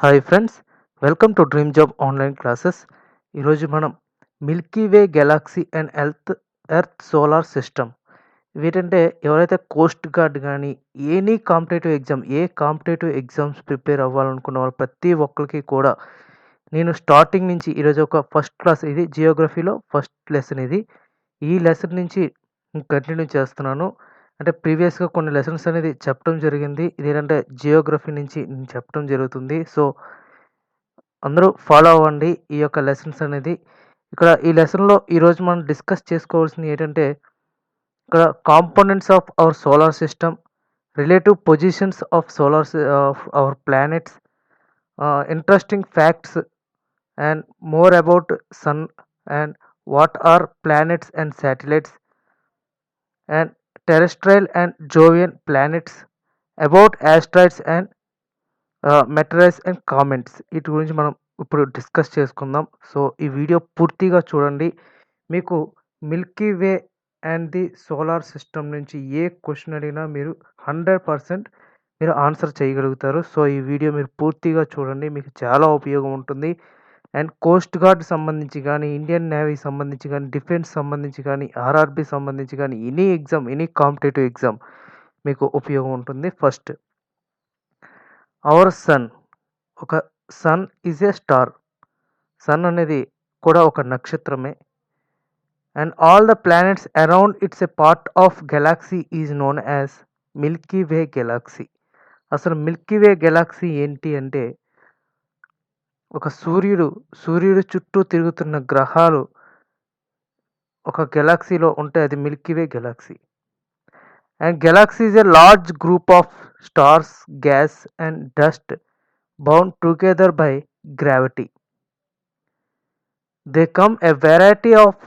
Hi friends, welcome to dream job online classes. ఈరోజు మనం Milky Way galaxy and Earth solar system వీటంటే ఎవరైతే coast guard కానీ ఏ కాంపిటేటివ్ ఎగ్జామ్స్ ప్రిపేర్ అవ్వాలనుకున్న వాళ్ళు ప్రతి ఒక్కరికి కూడా నేను స్టార్టింగ్ నుంచి ఈరోజు ఒక ఫస్ట్ క్లాస్, ఇది జియోగ్రఫీలో ఫస్ట్ లెసన్. ఈ లెసన్ నుంచి కంటిన్యూ చేస్తున్నాను. అంటే ప్రీవియస్గా కొన్ని లెసన్స్ అనేది చెప్పడం జరిగింది. ఇదేంటంటే జియోగ్రఫీ నుంచి నేను చెప్పడం జరుగుతుంది. సో అందరూ ఫాలో అవ్వండి ఈ యొక్క లెసన్స్ అనేది. ఇక్కడ ఈ లెసన్లో ఈరోజు మనం డిస్కస్ చేసుకోవాల్సింది ఏంటంటే, ఇక్కడ components of our solar system, relative positions of our planets, interesting facts and more about sun and what are planets and satellites and terrestrial and Jovian planets, about asteroids and meteorites and comets. వీటి గురించి మనం ఇప్పుడు discuss చేసుకుందాం. So ఈ video పూర్తిగా చూడండి. మీకు Milky way and the solar system నుంచి ఏ క్వశ్చన్ అడిగినా మీరు 100% మీరు ఆన్సర్ చేయగలుగుతారు. సో ఈ వీడియో మీరు పూర్తిగా చూడండి, మీకు చాలా ఉపయోగం ఉంటుంది. అండ్ కోస్ట్ గార్డ్ సంబంధించి కానీ, ఇండియన్ నేవీ సంబంధించి కానీ, డిఫెన్స్ సంబంధించి కానీ, ఆర్ఆర్బి సంబంధించి కానీ, ఎనీ కాంపిటేటివ్ ఎగ్జామ్ మీకు ఉపయోగం ఉంటుంది. First, our sun. ఒక sun is a star. Sun అనేది కూడా ఒక నక్షత్రమే. And all the planets around its a part of galaxy is known as Milky Way galaxy. అసలు మిల్కీ వే గెలాక్సీ ఏంటి అంటే, ఒక సూర్యుడు చుట్టూ తిరుగుతున్న గ్రహాలు ఒక గెలాక్సీలో ఉంటే అది Milky Way galaxy. And Galaxy is a large group of stars, gas and dust bound together by gravity. They come a variety of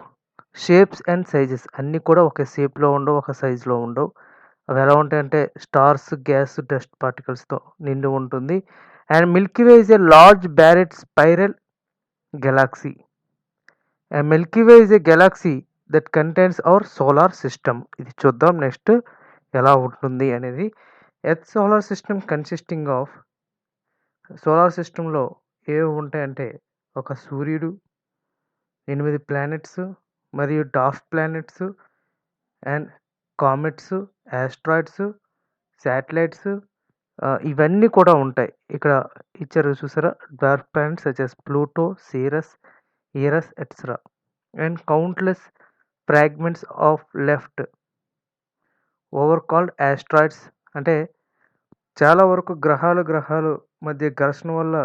shapes and sizes. అన్నీ కూడా ఒక షేప్లో ఉండవు, ఒక సైజులో ఉండవు. అవి ఎలా ఉంటాయంటే స్టార్స్, గ్యాస్, డస్ట్ పార్టికల్స్తో నిండి ఉంటుంది. And Milky Way is a large barred spiral galaxy. Milky Way is a galaxy that contains our solar system. ఇది చూద్దాం నెక్స్ట్ ఎలా ఉంటుంది అనేది. Earth solar system consisting of, solar సిస్టంలో ఏవి ఉంటాయంటే ఒక సూర్యుడు, 8 ప్లానెట్స్ మరియు dark planets and comets, asteroids, satellites, ఇవన్నీ కూడా ఉంటాయి. ఇక్కడ ఇచ్చారు చూసారా, dark planets such as Pluto, Ceres, Eris etcetera. And countless fragments of left over called asteroids. అంటే చాలా వరకు గ్రహాలు మధ్య ఘర్షణ వల్ల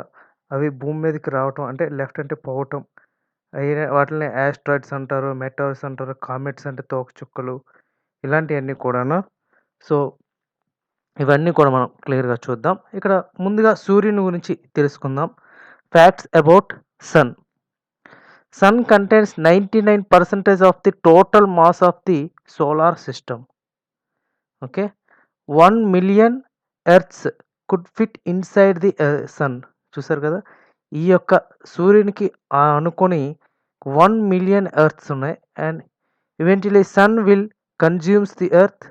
అవి భూమి మీదకి రావటం, అంటే లెఫ్ట్ అంటే పోవటం, వాటిని ఆస్ట్రాయిడ్స్ అంటారు, మెటార్స్ అంటారు, కామెట్స్ అంటే తోకచుక్కలు, ఇలాంటివన్నీ కూడాను. సో ఇవన్నీ కూడా మనం క్లియర్గా చూద్దాం. ఇక్కడ ముందుగా సూర్యుని గురించి తెలుసుకుందాం. Facts about sun. Sun contains 99% of the total mass of the solar system. Okay, 1 million earths could fit inside the sun. చూసారు కదా, ఈ యొక్క సూర్యునికి అనుకొని 1 million ఎర్త్స్ ఉన్నాయి. And eventually sun will consumes the Earth.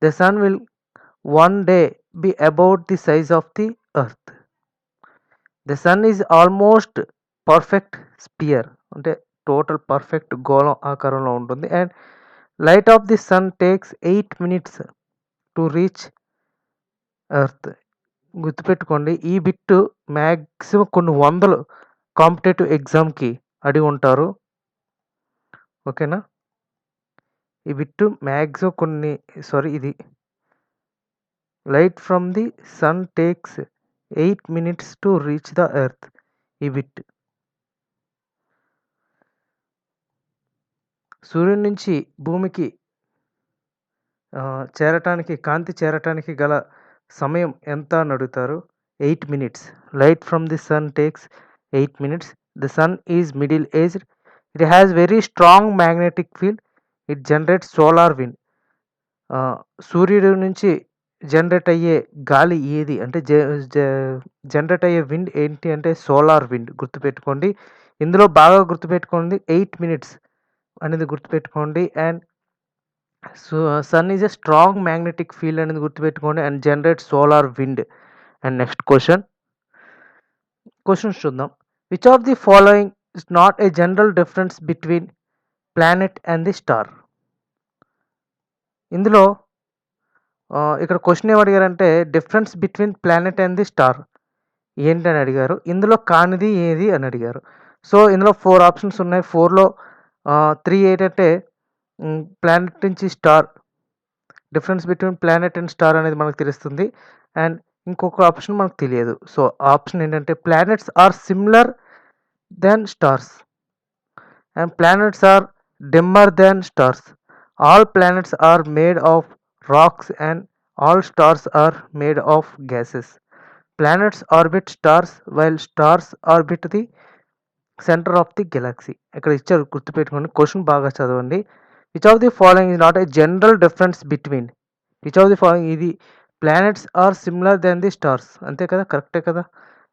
The sun will one day be about the size of the earth. The sun is almost perfect sphere, అంటే total perfect గోళం ఆకారంలో ఉంటుంది. And light of the sun takes 8 minutes to reach earth. గుర్తుపెట్టుకోండి, ఈ bit maximum కొన్ని వందలు competitive ఎగ్జామ్కి అడిగి ఉంటారు. ఓకేనా, ఈ బిట్టు మ్యాక్సిమం ఇది light from the sun takes 8 minutes to reach the earth. ఈ బిట్ సూర్యుడి నుంచి భూమికి కాంతి చేరటానికి గల సమయం ఎంత అని అడుగుతారు. 8 minutes. Light from the sun takes 8 minutes. The sun is middle aged. It has very strong magnetic field. It generates solar wind. సూర్యుడి నుంచి జనరేట్ అయ్యే గాలి ఏది అంటే జనరేట్ అయ్యే విండ్ ఏంటి అంటే సోలార్ విండ్. గుర్తుపెట్టుకోండి, ఇందులో బాగా గుర్తుపెట్టుకోండి 8 minutes అనేది గుర్తుపెట్టుకోండి. And sun is a strong magnetic field అనేది గుర్తుపెట్టుకోండి. And generate solar wind. And next question, questions చూద్దాం. Which of the following is not a general difference between planet and the star? ఇందులో ఇక్కడ క్వశ్చన్ ఏమి అడిగారంటే difference between planet and the star ఏంటని అడిగారు. ఇందులో కానిది ఏది అని అడిగారు. సో ఇందులో 4 ఆప్షన్స్ ఉన్నాయి. 4లో 3 ఏంటంటే ప్లానెట్ నుంచి star, difference between planet and star అనేది మనకు తెలుస్తుంది. అండ్ ఇంకొక ఆప్షన్ మనకు తెలియదు. సో ఆప్షన్ ఏంటంటే planets are similar then stars and planets are dimmer then stars. All planets are made of rocks and all stars are made of gases. Planets orbit stars while stars orbit the center of the galaxy. ఇక్కడ ఇచ్చారు, గుర్తుపెట్టుకోండి. Question బాగా చదవండి. Which of the following is not a general difference between, which of the following, ఇది planets are similar than the stars, అంతే కదా, కరెక్టే కదా.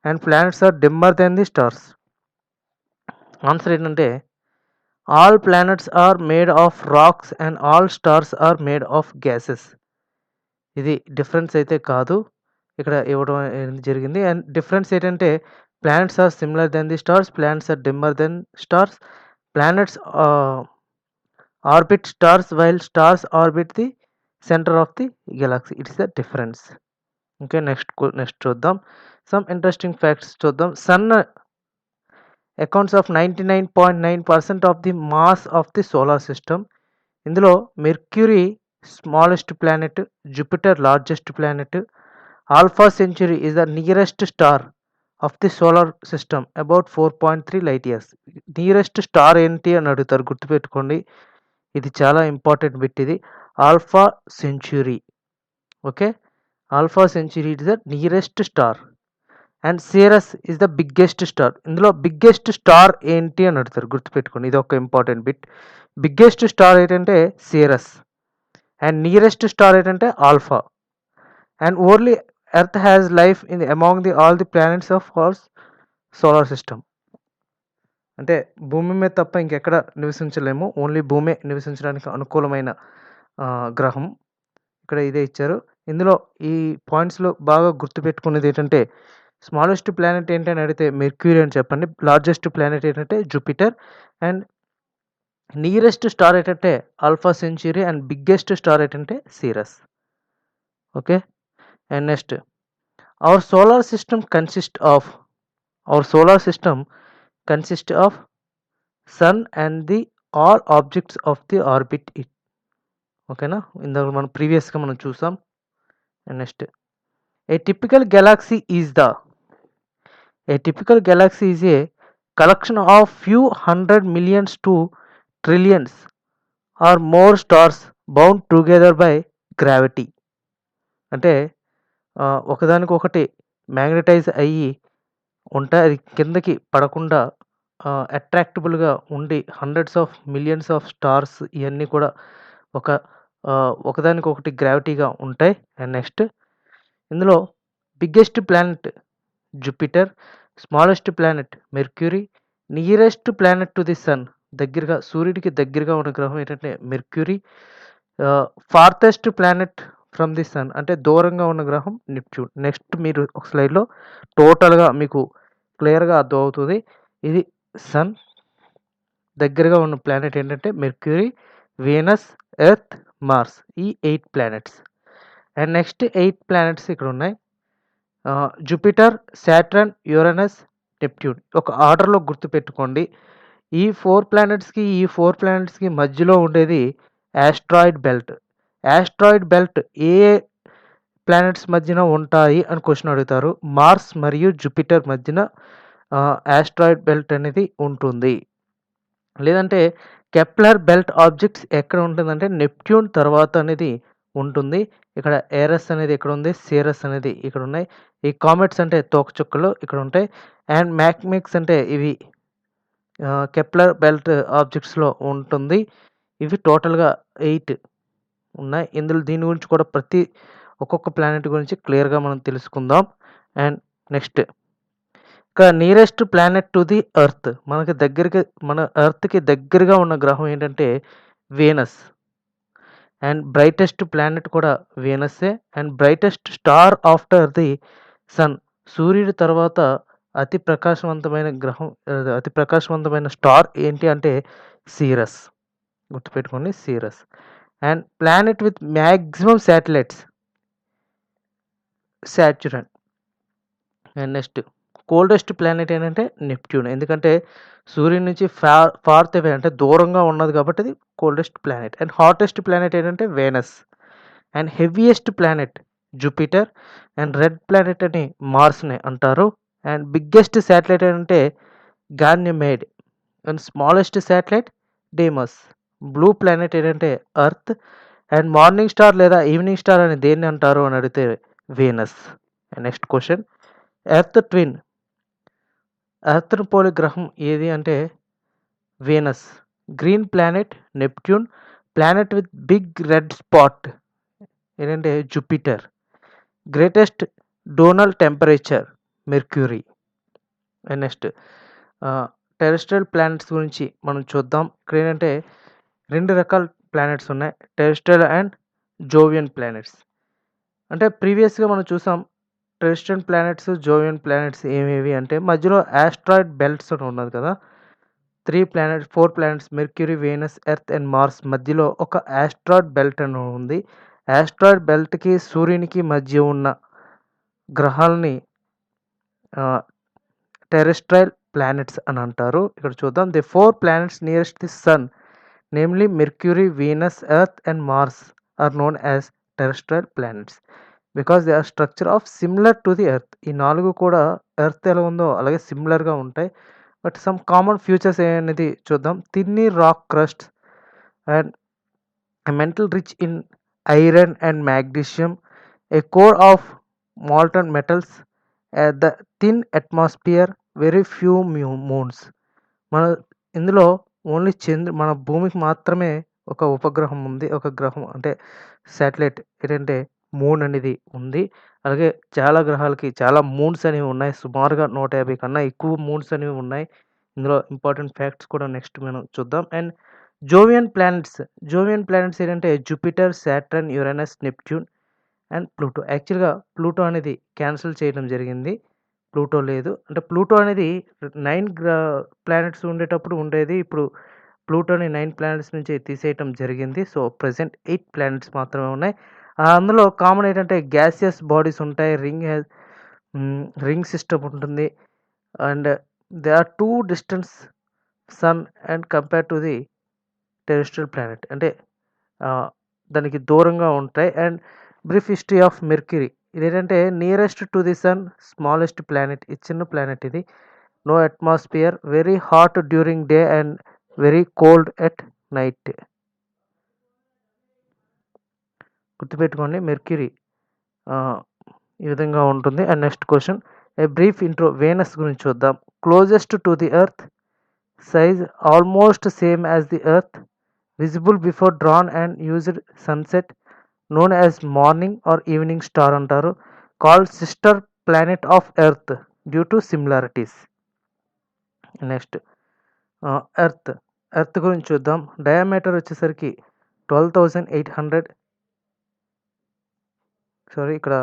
And planets are dimmer than the stars. Answer ఏంటంటే all planets are made of rocks and all stars are made of gases. ఇది difference అయితే కాదు, ఇక్కడ ఇవ్వడం జరిగింది. అండ్ డిఫరెన్స్ ఏంటంటే planets are similar than the stars, planets are dimmer then stars, planets orbit stars while stars orbit the centre of the galaxy. It's the difference. Okay, next చూద్దాం. Some interesting facts చూద్దాం. Sun accounts of 99.9% of the mass of the solar system. ఇందులో Mercury smallest planet, Jupiter largest planet, Alpha Centauri is the nearest star of the solar system about 4.3 light years. Nearest star ఏంటి అని అడుగుతారు, గుర్తుపెట్టుకోండి. ఇది చాలా important bit. ఇది Alpha Centauri. Okay, alpha century is the nearest star. And సిరస్ is the biggest star. ఇందులో biggest star ఏంటి అని అడుగుతారు, గుర్తుపెట్టుకోండి. ఇది ఒక ఇంపార్టెంట్ బిట్. బిగ్గెస్ట్ స్టార్ ఏంటంటే సిరస్ అండ్ నియరెస్ట్ స్టార్ ఏంటంటే alpha. And only earth has life in among the all the planets of our solar system. అంటే భూమి మీద తప్ప ఇంకెక్కడ నివసించలేము, ఓన్లీ భూమే నివసించడానికి అనుకూలమైన గ్రహం. ఇక్కడ ఇదే ఇచ్చారు. ఇందులో ఈ పాయింట్స్లో బాగా గుర్తుపెట్టుకునేది ఏంటంటే స్మాలెస్ట్ ప్లానెట్ ఏంటని అడిగితే మెర్క్యూరీ అని చెప్పండి, లార్జెస్ట్ ప్లానెట్ ఏంటంటే జూపిటర్, అండ్ నియరెస్ట్ స్టార్ ఏంటంటే Alpha Centauri, and biggest star ఏంటంటే Sirius. Okay, and next our solar system consist of sun and the all objects of the orbit it. ఓకేనా, ఇందాక మనం ప్రీవియస్గా మనం చూసాం. And next a typical galaxy is a collection of few hundred millions to trillions or more stars bound together by gravity. అంటే ఒకదానికొకటి magnetise అయ్యి ఉంటాయి, అది కిందకి పడకుండా అట్రాక్టబుల్గా ఉండి hundreds of millions of stars ఇవన్నీ కూడా ఒకదానికొకటి గ్రావిటీగా ఉంటాయి. అండ్ నెక్స్ట్ ఇందులో biggest planet Jupiter, smallest planet Mercury, nearest planet to the sun, దగ్గరగా సూర్యుడికి దగ్గరగా ఉన్న గ్రహం ఏంటంటే Mercury, farthest planet from the sun అంటే దూరంగా ఉన్న గ్రహం నెప్ట్యూన్. నెక్స్ట్ మీరు ఒక స్లైడ్లో టోటల్గా మీకు క్లియర్గా అర్థమవుతుంది. ఇది సన్ దగ్గరగా ఉన్న ప్లానెట్ ఏంటంటే మెర్క్యూరీ, వీనస్, ఎర్త్, మార్స్, ఈ 8 ప్లానెట్స్. అండ్ నెక్స్ట్ 8 ప్లానెట్స్ ఇక్కడ ఉన్నాయి. Jupiter, Saturn, Uranus, Neptune. ఒక ఆర్డర్లో గుర్తుపెట్టుకోండి. ఈ 4 ప్లానెట్స్కి మధ్యలో ఉండేది యాస్ట్రాయిడ్ బెల్ట్. యాస్ట్రాయిడ్ బెల్ట్ ఏ ప్లానెట్స్ మధ్యన ఉంటాయి అని క్వశ్చన్ అడుగుతారు. మార్స్ మరియు జూపిటర్ మధ్యన యాస్ట్రాయిడ్ బెల్ట్ అనేది ఉంటుంది. లేదంటే కెప్లర్ బెల్ట్ ఆబ్జెక్ట్స్ ఎక్కడ ఉంటుందంటే నెప్ట్యూన్ తర్వాత అనేది ఉంటుంది. ఇక్కడ ఏరస్ అనేది ఇక్కడ ఉంది, సిరస్ అనేది ఇక్కడ ఉన్నాయి. ఈ కామెట్స్ అంటే తోకచుక్కలు ఇక్కడ ఉంటాయి. అండ్ మ్యాగ్మిక్స్ అంటే ఇవి కెప్లర్ బెల్ట్ ఆబ్జెక్ట్స్లో ఉంటుంది. ఇవి టోటల్గా 8 ఉన్నాయి. దీని గురించి కూడా ఒక్కొక్క ప్లానెట్ గురించి క్లియర్గా మనం తెలుసుకుందాం. అండ్ నెక్స్ట్ ఇక్కడ nearest planet to the earth, మన ఎర్త్కి దగ్గరగా ఉన్న గ్రహం ఏంటంటే వీనస్. అండ్ బ్రైటెస్ట్ ప్లానెట్ కూడా వీనస్సే. And brightest star after the sun, సూర్యుడి తర్వాత అతి ప్రకాశవంతమైన గ్రహం అతి ప్రకాశవంతమైన స్టార్ ఏంటి అంటే సీరస్. గుర్తుపెట్టుకోండి Sirius. And planet with maximum satellites Saturn. And next coldest planet ఏంటంటే నెప్ట్యూన్. ఎందుకంటే సూర్యుని నుంచి ఫార్త్ అవే అంటే దూరంగా ఉన్నది కాబట్టి అది coldest planet. And hottest planet ఏంటంటే Venus. And heaviest planet Jupiter. And red planet అని మార్స్ని అంటారు. అండ్ బిగ్గెస్ట్ శాటిలైట్ ఏంటంటే Ganymede. And smallest satellite Deimos. Blue planet ఏంటంటే ఎర్త్. అండ్ మార్నింగ్ స్టార్ లేదా ఈవినింగ్ స్టార్ అని దేన్ని అంటారు అని అడిగితే Venus. Next question, Earth twin. ఎర్త్ను పోలి గ్రహం ఏది అంటే Venus. Green planet Neptune. Planet with big red spot ఏంటంటే Jupiter. Greatest diurnal temperature mercury. And next terrestrial planets గురించి మనం చూద్దాం. ఇక్కడ ఏంటంటే 2 రకాల ప్లానెట్స్ ఉన్నాయి, టెరెస్ట్రియల్ అండ్ జోవియన్ ప్లానెట్స్. అంటే ప్రీవియస్గా మనం చూసాం టెరెస్ట్రియల్ ప్లానెట్స్, జోవియన్ ప్లానెట్స్ ఏమేవి అంటే మధ్యలో ఆస్ట్రాయిడ్ బెల్ట్స్ అని ఉన్నది కదా, 4 planets Mercury, Venus, Earth and Mars మధ్యలో ఒక ఆస్ట్రాయిడ్ బెల్ట్ అని ఉంది. ఆస్ట్రాయిడ్ బెల్ట్కి సూర్యునికి మధ్య ఉన్న గ్రహాలని టెరెస్ట్రియల్ ప్లానెట్స్ అని అంటారు. ఇక్కడ చూద్దాం, the 4 planets nearest the sun namely Mercury, Venus, Earth and Mars are known as terrestrial planets because they are structure of similar to the Earth. ఈ 4 కూడా ఎర్త్ ఎలా ఉందో అలాగే సిమిలర్గా ఉంటాయి. బట్ సమ్ కామన్ ఫ్యూచర్స్ అనేది చూద్దాం. Thin rock crust and mantle rich in iron and magnesium, a core of molten metals, the thin atmosphere, very few moons. మన ఇందులో ఓన్లీ మన భూమికి మాత్రమే ఒక ఉపగ్రహం ఉంది, ఒక గ్రహం అంటే శాటిలైట్ ఏంటంటే మూన్ అనేది ఉంది. అలాగే చాలా గ్రహాలకి చాలా మూన్స్ అనేవి ఉన్నాయి, సుమారుగా 150 కన్నా ఎక్కువ మూన్స్ అనేవి ఉన్నాయి. ఇందులో ఇంపార్టెంట్ ఫ్యాక్ట్స్ కూడా నెక్స్ట్ మనం చూద్దాం. అండ్ జోవియన్ ప్లానెట్స్ ఏంటంటే Jupiter, Saturn, Uranus, Neptune and Pluto. యాక్చువల్గా ప్లూటో అనేది క్యాన్సిల్ చేయడం జరిగింది, ప్లూటో లేదు. అంటే ప్లూటో అనేది 9 ప్లానెట్స్ ఉండేటప్పుడు ఉండేది, ఇప్పుడు ప్లూటోని 9 ప్లానెట్స్ నుంచి తీసేయటం జరిగింది. సో ప్రెసెంట్ 8 ప్లానెట్స్ మాత్రమే ఉన్నాయి. అందులో కామన్ ఏంటంటే గ్యాసియస్ బాడీస్ ఉంటాయి, రింగ్ సిస్టమ్ ఉంటుంది. And they are too distance sun and compare to the terrestrial planet అంటే దానికి దూరంగా ఉంటాయి. And brief history of Mercury, ఇదేంటంటే nearest to the sun, smallest planet, ఇది చిన్న ప్లానెట్ ఇది. No atmosphere, very hot during day and very cold at night. గుర్తుపెట్టుకోండి Mercury ఈ విధంగా ఉంటుంది. And next question, a brief intro Venus గురించి చూద్దాం. Closest to the earth, size almost same as the earth, visible before drawn and used sunset, known as morning or evening star అంటారు. Called sister planet of earth due to similarities. Next earth గురించి చూద్దాం. Diameter వచ్చేసరికి 12,800 ఇక్కడ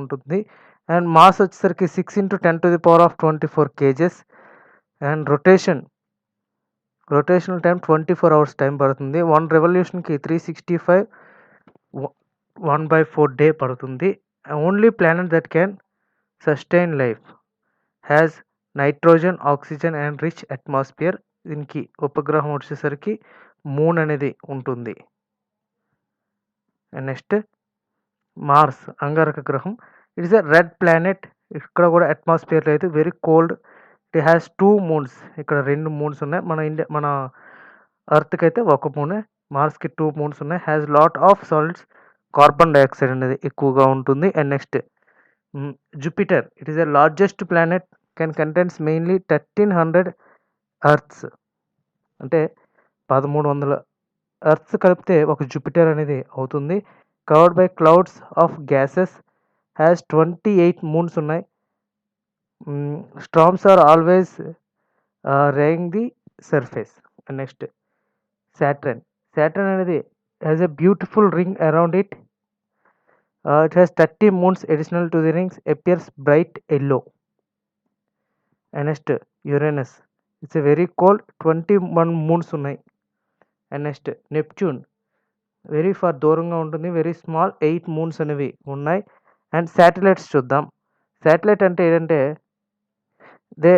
ఉంటుంది. And mass వచ్చేసరికి 6 × 10⁻24 kgs. And rotational time 24 hours time పడుతుంది. 1 రెవల్యూషన్కి 365 1/4 day పడుతుంది. Only planet that can sustain life, has nitrogen, oxygen and rich atmosphere. దీనికి ఉపగ్రహం వచ్చేసరికి మూన్ అనేది ఉంటుంది. అండ్ నెక్స్ట్ మార్స్, అంగారక గ్రహం. It is a red planet, ఇక్కడ కూడా అట్మాస్ఫియర్ లేదు, very cold. It has 2 moons, ఇక్కడ 2 మూన్స్ ఉన్నాయి. మన ఎర్త్కి అయితే ఒక మూనే, మార్స్కి 2 మూన్స్ ఉన్నాయి. Has lot of solids, carbon dioxide అనేది ఎక్కువగా ఉంటుంది. And next Jupiter, it is the largest planet, can contains mainly 1300 Earths, అంటే 1300 ఎర్త్స్ కలిపితే ఒక జూపిటర్ అనేది అవుతుంది. Covered by clouds of gases, has 28 moons ఉన్నాయి. Storms are always raging the surface. And next Saturn అనేది has a beautiful ring around it. It has 30 moons additional to the rings, appears bright yellow. And next Uranus it's a very cold 21 moons ఉన్నాయి. And next Neptune very far దూరంగా ఉంటుంది, very small 8 moons అనేవి ఉన్నాయి. And satellites చూద్దాం. Satellite అంటే ఏంటంటే they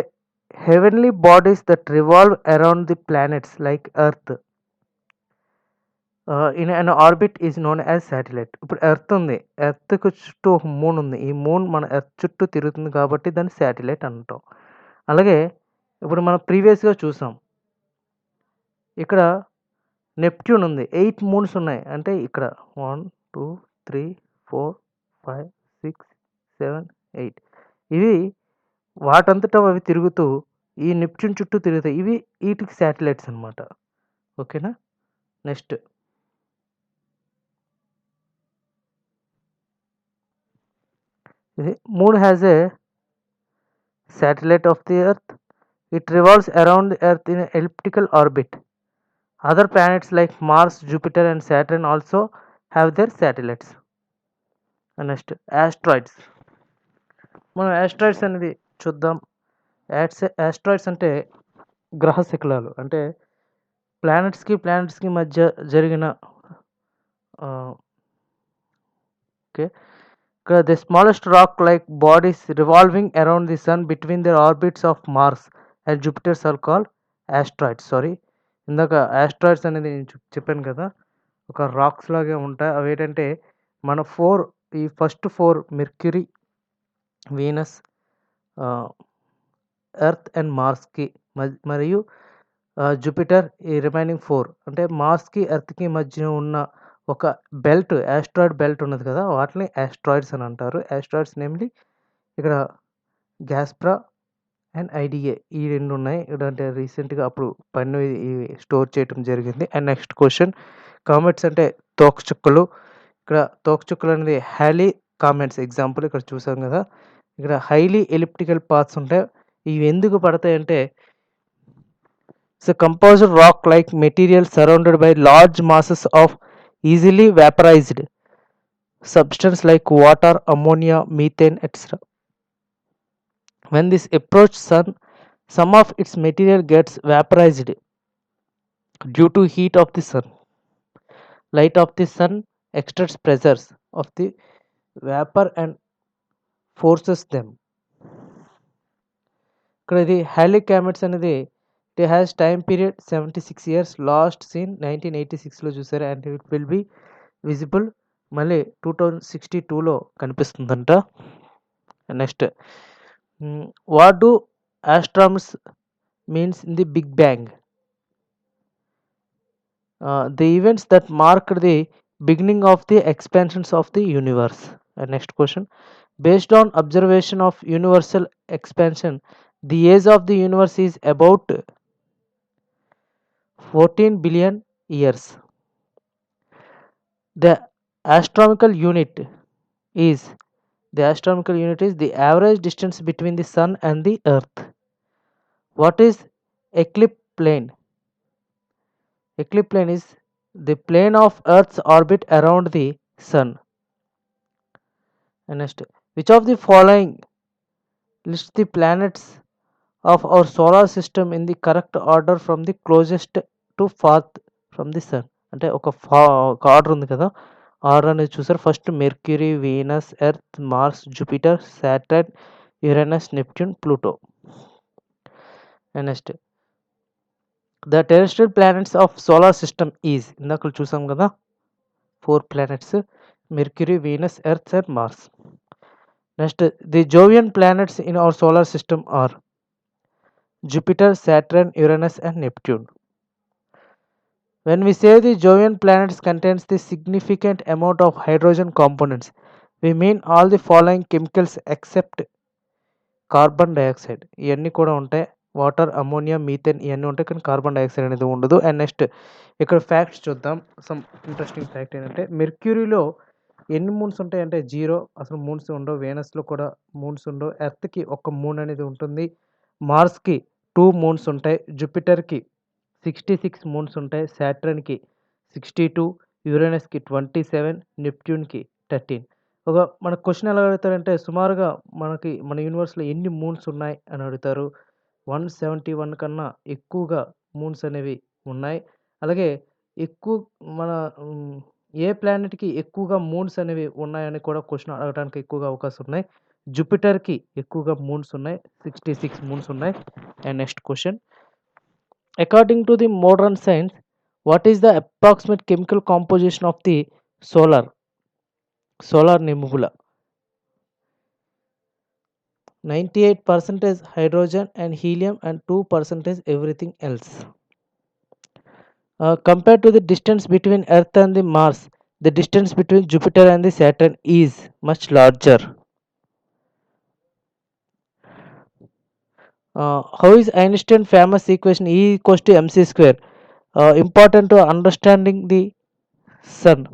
heavenly bodies that revolve around the planets like earth in an orbit is known as satellite. ఇప్పుడు earth ఉంది, ఎర్త్కి చుట్టూ ఒక మూన్ ఉంది, ఈ మూన్ మన ఎర్త్ చుట్టూ తిరుగుతుంది కాబట్టి దాన్ని శాటిలైట్ అంటాం. అలాగే ఇప్పుడు మనం ప్రీవియస్గా చూసాం, ఇక్కడ నెప్ట్యూన్ ఉంది, 8 మూన్స్ ఉన్నాయి. అంటే ఇక్కడ 1 2 3 4 5 6 7 8 ఇవి వాటంతటా అవి తిరుగుతూ ఈ నెప్ట్యూన్ చుట్టూ తిరుగుతాయి. ఇవి వీటికి శాటిలైట్స్ అనమాట. ఓకేనా. Next moon has a satellite of the earth. It revolves around the earth in an elliptical orbit. Other planets like Mars, Jupiter and Saturn also have their satellites. And next asteroids. మనం asteroids అనేది చూద్దాం. asteroids అంటే గ్రహ శకలాలు, అంటే ప్లానెట్స్కి మధ్య జరిగిన okay. The smallest rock-like bodies revolving around the sun between their orbits of Mars and Jupiter are called asteroids. ఇందాక asteroids అనేది నేను చెప్పాను కదా, ఒక రాక్స్ లాగే ఉంటాయి. అవి ఏంటంటే మన ఈ first 4 Mercury, Venus, Earth and మార్స్కి మరియు జూపిటర్, ఈ రిమైనింగ్ 4 అంటే మార్స్కి ఎర్త్కి మధ్య ఉన్న ఒక బెల్ట్, ఆస్ట్రాయిడ్ బెల్ట్ ఉన్నది కదా, వాటిని ఆస్ట్రాయిడ్స్ అని అంటారు. ఆస్ట్రాయిడ్స్ నేమ్లీ ఇక్కడ గ్యాస్ప్రా అండ్ ఐడిఏ ఈ 2 ఉన్నాయి. అంటే రీసెంట్గా అప్పుడు పన్ను ఇవి స్టోర్ చేయడం జరిగింది. అండ్ నెక్స్ట్ క్వశ్చన్, కామెట్స్ అంటే తోకచుక్కలు. ఇక్కడ తోకచుక్కలు అనేది హ్యాలీ కామెట్స్ ఎగ్జాంపుల్ ఇక్కడ చూసాం కదా. ఇక్కడ హైలీ ఎలిప్టికల్ పాత్స్ ఉంటాయి. ఇవి ఎందుకు పడతాయి అంటే it's a composite rock like material surrounded by large masses of easily vaporized substance like water, ammonia, methane, etc. When this approaches sun, some of its material gets vaporized due to heat of the sun. Light of the sun exerts pressures of the vapor and forces them. ఇక్కడ ఇది Halley comets అనేది it has time period 76 years, last seen 1986లో చూసారు. And it will be visible మళ్ళీ 2062లో కనిపిస్తుందంట. Next, what do astronomers means in the big bang? The events that marked the beginning of the expansions of the universe. And next question, based on observation of universal expansion, the age of the universe is about 14 billion years. The astronomical unit is the average distance between the sun and the earth. What is eclipse plane? Eclipse plane is the plane of earth's orbit around the sun. And next, which of the following lists the planets of our solar system in the correct order from the closest to farth from the sun? అంటే ఒక order ఉంది కదా, order అనేది చూసారు. First Mercury, Venus, Earth, Mars, Jupiter, Saturn, Uranus, Neptune, Pluto. And next, the terrestrial planets of solar system is, ఇందాక చూసాం కదా 4 planets, Mercury, Venus, Earth and Mars. Next, the Jovian planets in our solar system are Jupiter, Saturn, Uranus and Neptune. When we say the Jovian planets contains the significant amount of hydrogen components, we mean all the following chemicals except carbon dioxide. ఇవన్నీ కూడా ఉంటాయి, water, ammonia, methane ఇవన్నీ ఉంటాయి, కానీ carbon dioxide అనేది ఉండదు. And next ఇక్కడ facts చూద్దాం. సమ్ ఇంట్రెస్టింగ్ ఫ్యాక్ట్ ఏంటంటే మెర్క్యూరీలో ఎన్ని మూన్స్ ఉంటాయి అంటే 0, అసలు మూన్స్ ఉండవు. వేనస్లో కూడా మూన్స్ ఉండవు. ఎర్త్కి ఒక మూన్ అనేది ఉంటుంది. మార్స్కి 2 మూన్స్ ఉంటాయి. జూపిటర్కి 66 మూన్స్ ఉంటాయి. సాటర్న్కి 62, యురేనస్కి 27, నెప్ట్యూన్కి 13. ఒక మనకు క్వెషన్ ఎలా అడుగుతారంటే సుమారుగా మన యూనివర్స్‌లో ఎన్ని మూన్స్ ఉన్నాయి అని అడుగుతారు. 171 కన్నా ఎక్కువగా మూన్స్ అనేవి ఉన్నాయి. అలాగే ఎక్కువ మన హ్మ్, ఏ ప్లానెట్‌కి ఎక్కువగా మూన్స్ అనేవి ఉన్నాయని కూడా క్వెషన్ అడగడానికి ఎక్కువగా అవకాశం ఉన్నాయి. జూపిటర్‌కి ఎక్కువగా మూన్స్ ఉన్నాయి. 66 మూన్స్ ఉన్నాయి. And next question. According to the modern science, what is the approximate chemical composition of the solar nebula? 98% hydrogen and helium and 2% everything else. Compared to the distance between Earth and the Mars, the distance between Jupiter and the Saturn is much larger. How is Einstein famous equation E equals to mc square important to understanding the sun?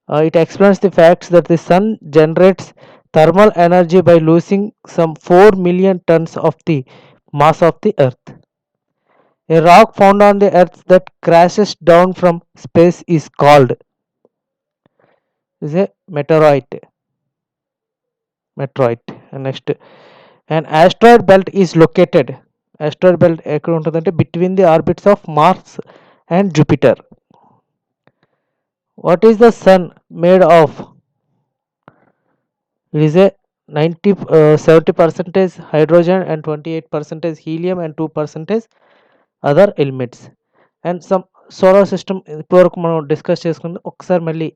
It explains the facts that the sun generates thermal energy by losing some 4 million tons of the mass of the earth. A rock found on the earth that crashes down from space is called is a meteorite. And next, an asteroid belt is located. Asteroid belt ఎక్కడ ఉంటుందంటే between the orbits of Mars and Jupiter. What is the sun made of? It is a 70% hydrogen and 28% helium and 2% other elements. And some solar system ఇప్పటివరకు మనం discuss చేసుకుంది. ఒకసారి మళ్ళీ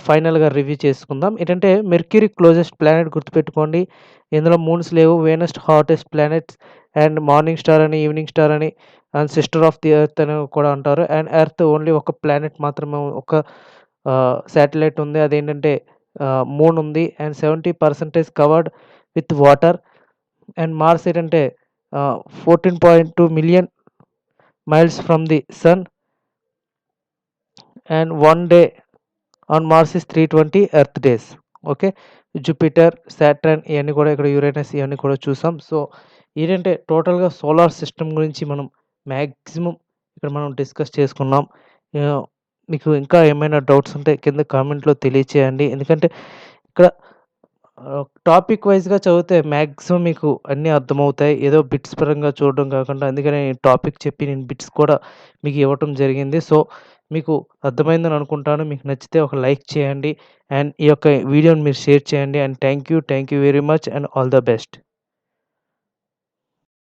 ఫైనల్గా review చేసుకుందాం. ఏంటంటే మెర్క్యూరీ క్లోజెస్ట్ ప్లానెట్ గుర్తుపెట్టుకోండి. ఇందులో మూన్స్ లేవు. Venus hottest planets and morning star అని, ఈవినింగ్ స్టార్ అని, and sister of the Earth అని కూడా అంటారు. అండ్ ఎర్త్ ఓన్లీ ఒక ప్లానెట్ మాత్రమే, ఒక శాటిలైట్ ఉంది. అదేంటంటే మూన్ ఉంది. And 70% covered with water. And Mars ఏంటంటే 14.2 million miles from the sun, and one day on Mars is 320 earth days. Okay, Jupiter, Saturn ఇవన్నీ కూడా, ఇక్కడ యురేనస్ ఇవన్నీ కూడా చూసాం. సో ఏంటంటే టోటల్గా సోలార్ సిస్టమ్ గురించి మనం మ్యాక్సిమం ఇక్కడ మనం డిస్కస్ చేసుకున్నాం. మీకు ఇంకా ఏమైనా డౌట్స్ ఉంటే కింద కామెంట్లో తెలియచేయండి. ఎందుకంటే ఇక్కడ టాపిక్ వైజ్గా చదివితే మ్యాక్సిమం మీకు అన్నీ అర్థమవుతాయి. ఏదో బిట్స్ పరంగా చూడడం కాకుండా, అందుకనే టాపిక్ చెప్పి నేను బిట్స్ కూడా మీకు ఇవ్వటం జరిగింది. సో మీకు అర్థమైందని అనుకుంటాను. మీకు నచ్చితే ఒక లైక్ చేయండి అండ్ ఈ యొక్క వీడియోని మీరు షేర్ చేయండి. And thank you very much and all the best.